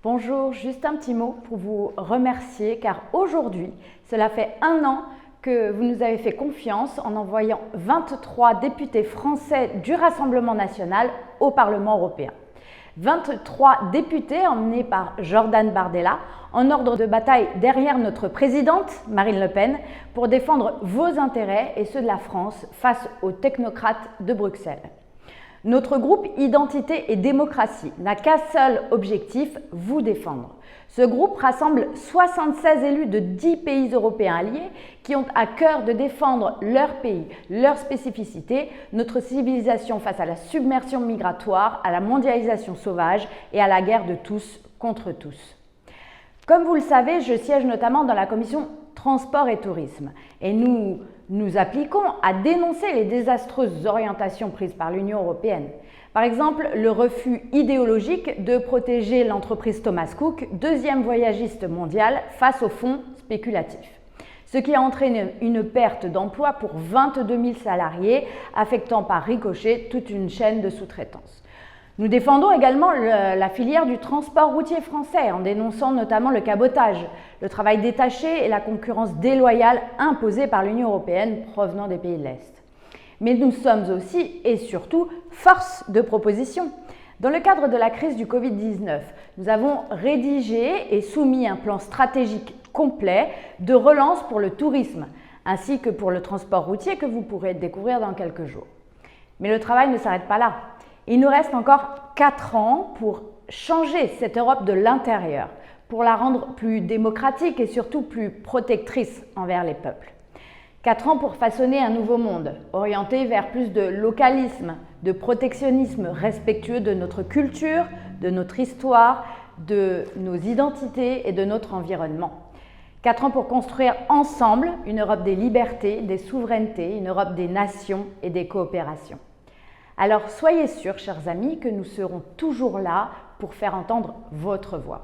Bonjour, juste un petit mot pour vous remercier car aujourd'hui, cela fait 1 an que vous nous avez fait confiance en envoyant 23 députés français du Rassemblement national au Parlement européen. 23 députés emmenés par Jordan Bardella en ordre de bataille derrière notre présidente Marine Le Pen pour défendre vos intérêts et ceux de la France face aux technocrates de Bruxelles. Notre groupe Identité et Démocratie n'a qu'un seul objectif, vous défendre. Ce groupe rassemble 76 élus de 10 pays européens alliés qui ont à cœur de défendre leur pays, leurs spécificités, notre civilisation face à la submersion migratoire, à la mondialisation sauvage et à la guerre de tous contre tous. Comme vous le savez, je siège notamment dans la commission Transport et Tourisme et nous appliquons à dénoncer les désastreuses orientations prises par l'Union européenne. Par exemple, le refus idéologique de protéger l'entreprise Thomas Cook, deuxième voyagiste mondial, face aux fonds spéculatifs. Ce qui a entraîné une perte d'emploi pour 22 000 salariés, affectant par ricochet toute une chaîne de sous-traitance. Nous défendons également la filière du transport routier français en dénonçant notamment le cabotage, le travail détaché et la concurrence déloyale imposée par l'Union européenne provenant des pays de l'Est. Mais nous sommes aussi et surtout force de proposition. Dans le cadre de la crise du Covid-19, nous avons rédigé et soumis un plan stratégique complet de relance pour le tourisme, ainsi que pour le transport routier que vous pourrez découvrir dans quelques jours. Mais le travail ne s'arrête pas là. Il nous reste encore 4 ans pour changer cette Europe de l'intérieur, pour la rendre plus démocratique et surtout plus protectrice envers les peuples. 4 ans pour façonner un nouveau monde, orienté vers plus de localisme, de protectionnisme respectueux de notre culture, de notre histoire, de nos identités et de notre environnement. 4 ans pour construire ensemble une Europe des libertés, des souverainetés, une Europe des nations et des coopérations. Alors soyez sûrs, chers amis, que nous serons toujours là pour faire entendre votre voix.